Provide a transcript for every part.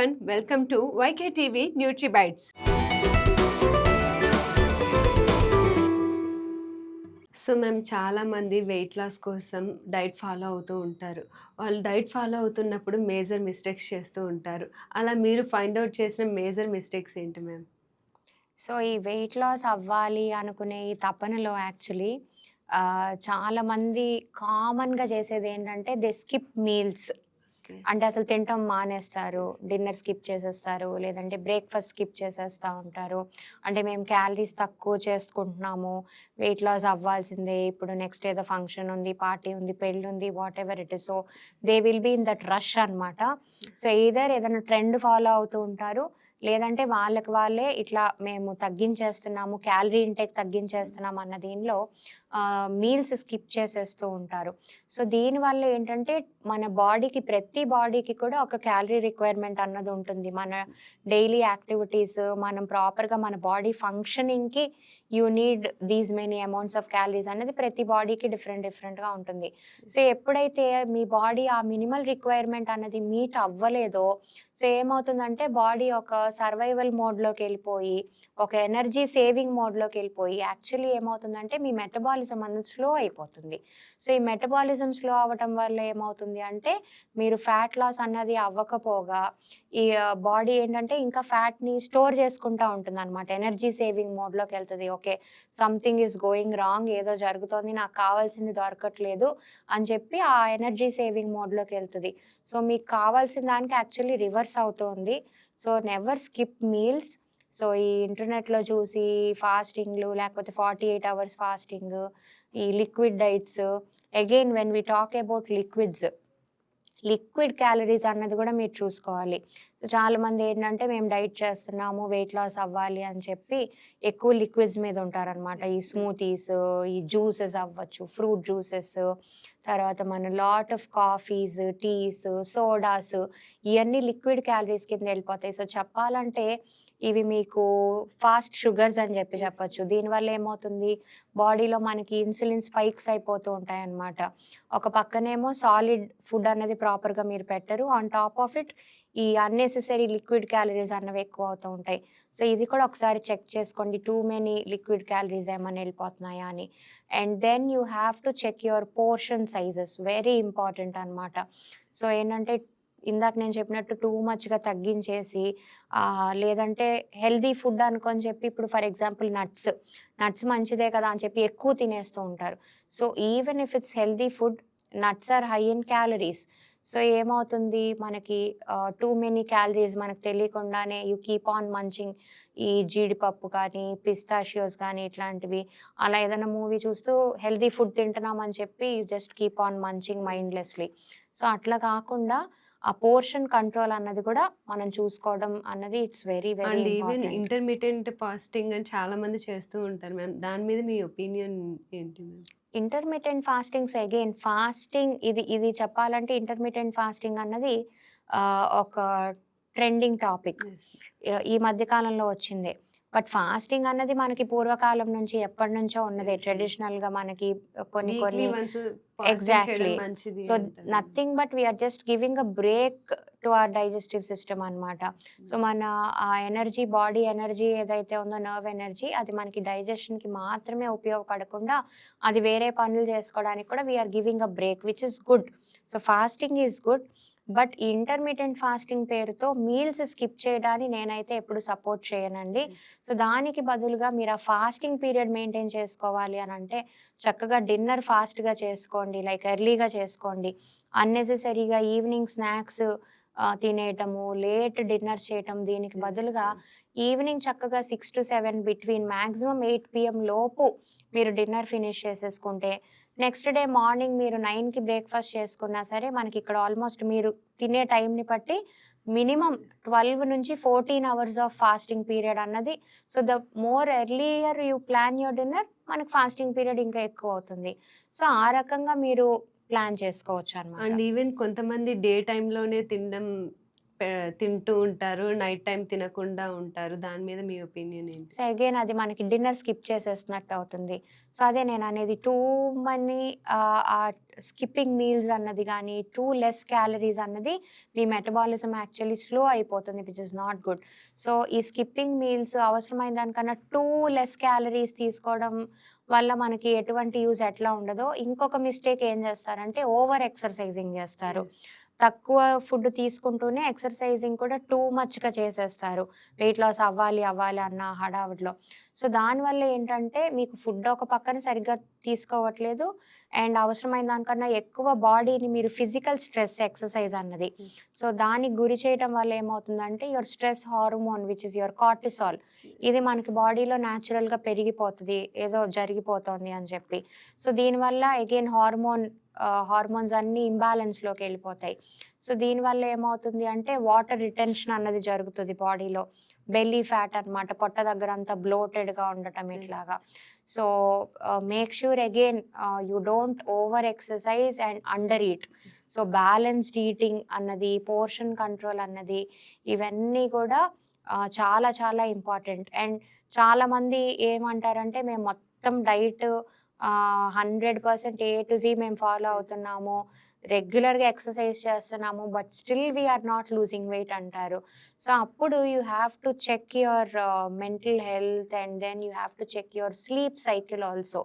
everyone, welcome to YKTV NutriBytes. So మేము చాలామంది weight loss కోసం డైట్ ఫాలో అవుతూ ఉంటారు. వాళ్ళు డైట్ ఫాలో అవుతున్నప్పుడు మేజర్ మిస్టేక్స్ చేస్తూ ఉంటారు. అలా మీరు ఫైండ్ ఔట్ చేసిన మేజర్ మిస్టేక్స్ ఏంటి మ్యామ్? సో, ఈ వెయిట్ లాస్ అవ్వాలి అనుకునే ఈ తపనలో యాక్చువల్లీ చాలామంది కామన్‌గా చేసేదేంటంటే దే స్కిప్ మీల్స్. ఓకే. అంటే అసలు తినటం మానేస్తారు. డిన్నర్ స్కిప్ చేసేస్తారు. లేదంటే బ్రేక్‌ఫాస్ట్ స్కిప్ చేసేస్తా ఉంటారు. అంటే మేము క్యాలరీస్ తక్కువ చేసుకుంటున్నాము. వెయిట్ లాస్ అవ్వాల్సిందే. ఇప్పుడు నెక్స్ట్ ఏదో ఫంక్షన్ ఉంది, పార్టీ ఉంది, పెళ్లుంది, whatever it is. So, they will be in that rush అనమాట. సో, ఎయిదర్ ఏదైనా ట్రెండ్ ఫాలో అవుతూ ఉంటారు. లేదంటే వాళ్ళకి వాళ్ళే ఇట్లా మేము తగ్గించేస్తున్నాము, క్యాలరీ ఇంటేక్ తగ్గించేస్తున్నాం అన్న దీనిలో మీల్స్ స్కిప్ చేసేస్తూ ఉంటారు. సో, దీనివల్ల ఏంటంటే మన ప్రతి బాడీకి కూడా ఒక క్యాలరీ రిక్వైర్మెంట్ అన్నది ఉంటుంది. మన డైలీ యాక్టివిటీస్ మనం ప్రాపర్‌గా మన బాడీ ఫంక్షనింగ్‌కి you need these many amounts of calories అనేది ప్రతి బాడీకి డిఫరెంట్‌గా ఉంటుంది. సో, ఎప్పుడైతే మీ బాడీ ఆ మినిమల్ రిక్వైర్మెంట్ అన్నది మీట్ అవ్వలేదో, సో, ఏమవుతుందంటే బాడీ ఒక సర్వైవల్ మోడ్‌లోకెళ్ళిపోయి, ఒక ఎనర్జీ సేవింగ్ మోడ్‌లోకెళ్ళిపోయి, యాక్చువల్లీ ఏమవుతుందంటే మీ మెటబాలిజం అనేది స్లో అయిపోతుంది. సో, ఈ మెటబాలిజం స్లో అవ్వటం వల్ల ఏమవుతుంది అంటే, మీరు ఫ్యాట్ లాస్ అన్నది అవ్వకపోగా, ఈ బాడీ ఏంటంటే ఇంకా ఫ్యాట్‌ని స్టోర్ చేసుకుంటా ఉంటుందనమాట. ఎనర్జీ సేవింగ్ మోడ్‌లోకెళ్తది. Okay. Something is going wrong. ఏదో జరుగుతోంది. నాకు కావాల్సింది దొరకట్లేదు అని చెప్పి ఆ ఎనర్జీ సేవింగ్ మోడ్‌లోకెళ్తది. సో, మీకు కావాల్సిన దానికి యాక్చువల్లీ రివర్స్ అవుతోంది. So, never skip meals. So, ఈ ఇంటర్నెట్‌లో చూసి ఫాస్టింగ్‌లు లేకపోతే 48 అవర్స్ ఫాస్టింగ్, ఈ liquid diets. Again when we talk about liquid calories అన్నది గూడా మీరు చూసుకోవాలి. చాలామంది ఏంటంటే మేము డైట్ చేస్తున్నాము, వెయిట్ లాస్ అవ్వాలి అని చెప్పి ఎక్కువ లిక్విడ్స్ మీద ఉంటారనమాట. ఈ స్మూతీస్, ఈ జ్యూసెస్ అవ్వచ్చు, ఫ్రూట్ జ్యూసెస్, తర్వాత మన lot of coffees, teas, sodas ఇయన్నీ లిక్విడ్ క్యాలరీస్ కింద ఎళ్ళిపోతాయి. సో, చెప్పాలంటే ఇవి మీకు ఫాస్ట్ షుగర్స్ అని చెప్పొచ్చు. దీనివల్ల ఏమవుతుంది, బాడీలో మనకి ఇన్సులిన్ స్పైక్స్ అయిపోతూ ఉంటాయన్నమాట. ఒక పక్కనేమో సాలిడ్ ఫుడ్ అనేది ప్రాపర్‌గా మీరు పెట్టరు. ఆన్ టాప్ ఆఫ్ ఇట్ ఈ అన్నెసెసరీ లిక్విడ్ క్యాలరీస్ అన్నవి ఎక్కువ అవుతూ ఉంటాయి. సో, ఇది కూడా ఒకసారి చెక్ చేసుకోండి. టూ మెనీ లిక్విడ్ క్యాలరీస్ ఏమన్నా ఎళ్ళిపోతున్నాయా అని. And then you have to check your portion sizes. Very important అనమాట. సో, ఏంటంటే ఇందాక నేను చెప్పినట్టు టూ మచ్‌గా తగ్గించేసి లేదంటే హెల్తీ ఫుడ్ అనుకోని చెప్పి ఇప్పుడు ఫర్ ఎగ్జాంపుల్ నట్స్ మంచిదే కదా అని చెప్పి ఎక్కువ తినేస్తూ ఉంటారు. So, even if it's healthy food, nuts are high in calories. So, ఏమవుతుంది మనకి టూ మెనీ క్యాలరీస్ మనకు తెలియకుండానే యూ కీప్ ఆన్ మంచింగ్ ఈ జీడిపప్పు కానీ, పిస్తాషియోస్ కానీ ఇట్లాంటివి. అలా ఏదైనా మూవీ చూస్తూ హెల్తీ ఫుడ్ తింటున్నామని చెప్పి you just keep on munching mindlessly. So, అట్లా కాకుండా ఆ పోర్షన్ కంట్రోల్ అన్నది కూడా మనం చూసుకోవడం అన్నది it's very and even important. Intermittent fasting అని చాలామంది చేస్తూ ఉంటారు మ్యామ్. దాని మీద మీ ఒపీనియన్ ఏంటి ma'am? Intermittent fastings again fasting ఇది చెప్పాలంటే ఇంటర్మిటెంట్ ఫాస్టింగ్ అన్నది ఒక ట్రెండింగ్ టాపిక్. యెస్. ఈ మధ్య కాలంలో వచ్చిందే. బట్ ఫాస్టింగ్ అన్నది మనకి పూర్వకాలం నుంచి ఎప్పటినుంచో ఉన్నదే. యెస్. యెస్. ట్రెడిషనల్‌గా మనకి కొన్ని వీక్లీ కొన్ని వన్స్ ఫాస్టింగ్ చేయడం ఎగ్జాక్ట్‌లీ. మంచిది సో, అంటారు. Nothing but we are just giving a break to our digestive system అన్నమాట. సో, మన ఆ ఎనర్జీ బాడీ ఎనర్జీ ఏదైతే ఉందో నర్వ్ ఎనర్జీ అది మనకి డైజెషన్‌కి మాత్రమే ఉపయోగపడకుండా అది వేరే పనులు చేసుకోవడానికి కూడా we are giving a break which is good. So, fasting is good. But ఈ ఇంటర్మిటెంట్ ఫాస్టింగ్ పేరుతో మీల్స్ స్కిప్ చేయడాన్ని నేనైతే ఎప్పుడు సపోర్ట్ చేయనండి. సో, దానికి బదులుగా మీరు ఆ ఫాస్టింగ్ పీరియడ్ మెయింటైన్ చేసుకోవాలి అనంటే చక్కగా డిన్నర్ ఫాస్ట్‌గా చేసుకోండి. లైక్ ఎర్లీగా చేసుకోండి. అన్నెసెసరీగా ఈవినింగ్ స్నాక్స్ తినేయటము, లేట్ డిన్నర్ చేయటం దీనికి యెస్. బదులుగా యెస్. ఈవినింగ్ చక్కగా 6-7 బిట్వీన్ మాక్సిమం 8 పీఎం లోపు మీరు డిన్నర్ ఫినిష్ చేసేసుకుంటే, నెక్స్ట్ డే మార్నింగ్ మీరు 9కి బ్రేక్‌ఫాస్ట్ చేసుకున్నా సరే, మనకిక్కడ ఆల్‌మోస్ట్ మీరు తినే టైంని బట్టి minimum 12-14 hours of fasting period అన్నది. So, the more earlier you plan your dinner మనకు ఫాస్టింగ్ పీరియడ్ ఇంకా ఎక్కువవుతుంది. సో, ఆ రకంగా మీరు ప్లాన్ చేసుకోవచ్చనమాట. అండ్ ఈవెన్ కొంతమంది డే టైమ్‌లోనే తినడం తింటూ ఉంటారు. నైట్ టైమ్ తినకుండా ఉంటారు. దాని మీద మీ ఒపీనియన్ ఏంటి? సో, అగైన్ అది మనకి డిన్నర్ స్కిప్ చేసేసినట్టు అవుతుంది. సో, అదే నేననేది టూ మనీ స్కిప్పింగ్ మీల్స్ అన్నది గానీ, టూ లెస్ క్యాలరీస్ అన్నది మీ మెటబాలిజం యాక్చువల్లీ స్లో అయిపోతుంది. Which is not good. So, ఈ స్కిప్పింగ్ మీల్స్ అవసరమైన దానికన్నా టూ లెస్ క్యాలరీస్ తీసుకోవడం వల్ల మనకి ఎటువంటి యూజ్ ఎట్లా ఉండదో, ఇంకొక మిస్టేక్ ఏం చేస్తారంటే ఓవర్ ఎక్సర్‌సైజింగ్ చేస్తారు. యెస్. తక్కువ ఫుడ్ తీసుకుంటూనే ఎక్సర్‌సైజింగ్ కూడా టూ మచ్‌గా చేసేస్తారు. వెయిట్ లాస్ అవ్వాలి, అవ్వాలి అన్న హడావిడిలో. సో, దానివల్ల ఏంటంటే మీకు ఫుడ్ ఒక పక్కన సరిగ్గా తీసుకోవట్లేదు. అండ్ అవసరమైన దానికన్నా ఎక్కువ బాడీని మీరు ఫిజికల్ స్ట్రెస్ ఎక్సర్‌సైజ్ అన్నది. హ్మ్. సో, దానికి గురి చేయటం వల్ల ఏమవుతుందంటే your stress hormone which is your cortisol ఇది మనకి బాడీలో న్యాచురల్‌గా పెరిగిపోతది. ఏదో జరిగిపోతోంది అని చెప్పి. సో, దీనివల్ల అగైన్ హార్మోన్స్ అన్నీ ఇంబాలెన్స్‌లోకెళ్ళిపోతాయి. సో, దీనివల్ల ఏమవుతుంది అంటే వాటర్ రిటెన్షన్ అన్నది జరుగుతది బాడీలో. బెల్లీ ఫ్యాట్ అన్నమాట. పొట్ట దగ్గరంతా బ్లోటెడ్‌గా ఉండటం యెస్. ఇట్లాగా. So, make sure again you don't over exercise and under eat. So, balanced eating అన్నది, పోర్షన్ కంట్రోల్ అన్నది ఇవన్నీ కూడా చాలా చాలా ఇంపార్టెంట్. అండ్ చాలామంది ఏమంటారంటే మేము మొత్తం డైట్ 100% ఏ టు జీ మేము ఫాలో యెస్. అవుతున్నాము. రెగ్యులర్‌గా ఎక్సర్‌సైజ్ చేస్తున్నాము. But still we are not losing weight అంటారు. సో, అప్పుడు you have to check your mental health and then you have to check your sleep cycle also.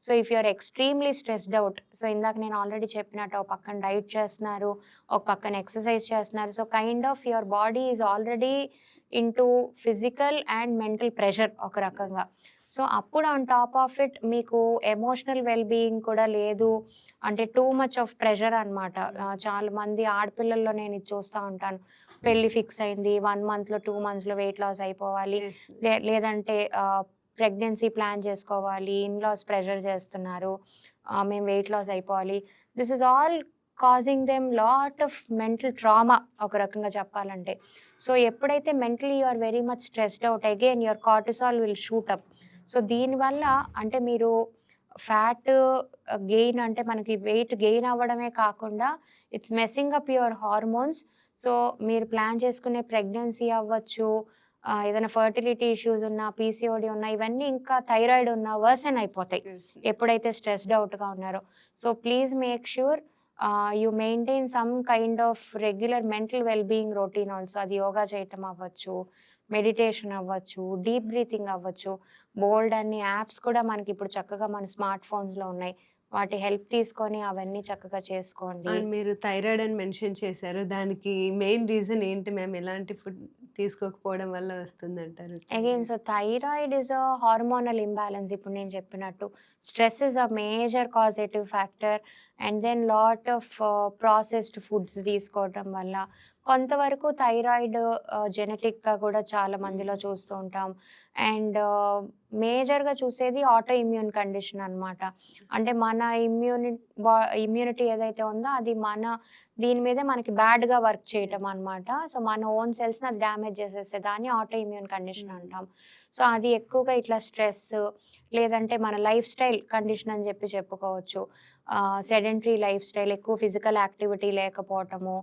So, if you are extremely stressed out so, ఇందాక నేను already చెప్పినట్టు ఒక పక్కన diet చేస్తున్నారు. ఒక పక్కన ఎక్సర్‌సైజ్ చేస్తున్నారు. So, kind of your body is already into physical and mental pressure ఒక రకంగా. సో, అప్పుడు ఆన్ టాప్ ఆఫ్ ఇట్ మీకు ఎమోషనల్ వెల్ బీయింగ్ కూడా లేదు. అంటే టూ మచ్ ఆఫ్ ప్రెషర్ అనమాట. చాలా మంది ఆడపిల్లల్లో నేను ఇది చూస్తా ఉంటాను. పెళ్లి ఫిక్స్ అయింది. 1 మంత్‌లో, 2 మంత్స్‌లో వెయిట్ లాస్ అయిపోవాలి. యెస్. లేదంటే ప్రెగ్నెన్సీ ప్లాన్ చేసుకోవాలి. ఇన్‌లాస్ ప్రెషర్ చేస్తున్నారు. మేము వెయిట్ లాస్ అయిపోవాలి. This is all causing them lot of mental trauma ఒక రకంగా చెప్పాలంటే. సో, ఎప్పుడైతే mentally you are very much stressed out again your cortisol will shoot up. So, దీనివల్ల అంటే మీరు ఫ్యాట్ గెయిన్ అంటే మనకి వెయిట్ గెయిన్ అవ్వడమే కాకుండా it's messing up your hormones. So, మీరు ప్లాన్ చేసుకునే ప్రెగ్నెన్సీ అవ్వచ్చు, ఏదైనా ఫర్టిలిటీ ఇష్యూస్ ఉన్నా, పీసీఓడీ ఉన్నా ఇవన్నీ ఇంకా థైరాయిడ్ ఉన్నా వర్సెన్ అయిపోతాయి. యెస్. ఎప్పుడైతే స్ట్రెస్డ్ ఔట్‌గా ఉన్నారో. So, please make sure you maintain some kind of regular mental well being routine also. అది యోగా చేయటం అవ్వచ్చు, మెడిటేషన్ అవ్వచ్చు, డీప్ బ్రీతింగ్ అవ్వచ్చు. బోలెడన్ని యాప్స్ కూడా మనకిప్పుడు చక్కగా మన స్మార్ట్ ఫోన్స్‌లో ఉన్నాయి. వాటి హెల్ప్ తీసుకొని అవన్నీ చక్కగా చేసుకోండి. అండ్ మీరు థైరాయిడ్ అని మెన్షన్ చేశారు. దానికి మెయిన్ రీజన్ ఏంటి మ్యామ్? ఎలాంటి ఫుడ్ తీసుకోకపోవడం వల్ల వస్తుందంటారు again thyroid? So thyroid is a hormonal imbalance. ఇప్పుడు నేను చెప్పినట్టు stress is a major causative factor. And then lot of processed foods తీసుకోవటం వల్ల కొంతవరకు థైరాయిడ్ జెనెటిక్గా కూడా చాలా మందిలో చూస్తూ ఉంటాం. అండ్ మేజర్గా చూసేది ఆటో ఇమ్యూన్ కండిషన్ అనమాట. అంటే మన ఇమ్యూనిటీ ఏదైతే ఉందో అది దీని మీదే మనకి బ్యాడ్‌గా వర్క్ చేయటం అనమాట. సో, మన ఓన్ సెల్స్‌ని అది డ్యామేజ్ చేసేస్తది. దాన్ని ఆటో ఇమ్యూన్ కండిషన్ అంటాం. సో, అది ఎక్కువగా ఇట్లా స్ట్రెస్ లేదంటే మన లైఫ్ స్టైల్ కండిషన్ అని చెప్పుకోవచ్చు. సెడెంటరీ లైఫ్ స్టైల్, ఎక్కువ ఫిజికల్ యాక్టివిటీ లేకపోవటము,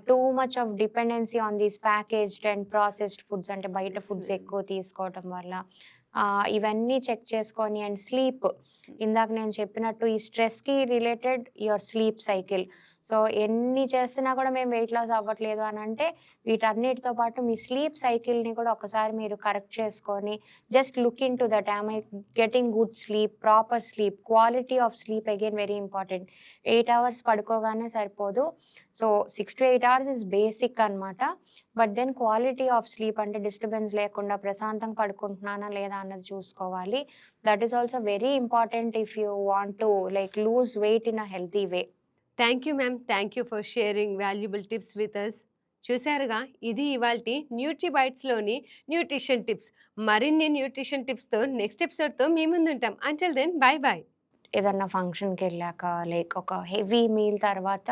too much of dependency on these packaged and processed foods అంటే బయట యెస్ ఫుడ్స్ మ్యామ్. ఎక్కువ తీసుకోవటం వల్ల ఇవన్నీ చెక్ చేసుకొని అండ్ స్లీప్ ఇందాక నేను చెప్పినట్టు ఈ స్ట్రెస్‌కి related your sleep cycle. So, ఎన్ని చేస్తున్నా కూడా మేము వెయిట్ లాస్ అవ్వట్లేదు అనంటే వీటన్నిటితో పాటు మీ స్లీప్ సైకిల్‌ని కూడా ఒకసారి మీరు కరెక్ట్ చేసుకొని just look into that. Am I getting good sleep, proper sleep, quality of sleep again very important. 8 hours పడుకోగానే సరిపోదు. సో, 6-8 అవర్స్ ఇస్ బేసిక్ అనమాట. But then quality of sleep అంటే డిస్టర్బెన్స్ లేకుండా ప్రశాంతంగా పడుకుంటున్నానా లేదా అన్నది చూసుకోవాలి. That is also very important if you want to like lose weight in a healthy way. Thank you ma'am. Thank you for sharing valuable tips with us. చూసారుగా, ఇది ఇవాల్టి న్యూట్రీ బైట్స్‌లోని న్యూట్రిషన్ టిప్స్. మరిన్ని న్యూట్రిషన్ టిప్స్‌తో next ఎపిసోడ్‌తో మీ ముందుంటాం. Until then bye bye. ఏదన్నా ఫంక్షన్‌కెళ్ళాక లైక్ ఒక హెవీ మీల్ తర్వాత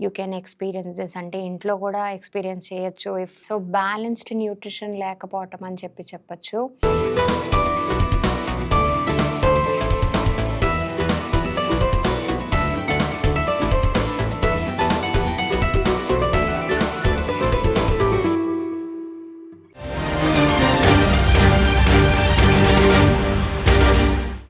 యూ కెన్ ఎక్స్‌పీరియన్స్ దిస్. అంటే ఇంట్లో కూడా ఎక్స్‌పీరియన్స్ చేయొచ్చు. సో, బ్యాలెన్స్డ్ న్యూట్రిషన్ లేకపోవటం అని చెప్పొచ్చు.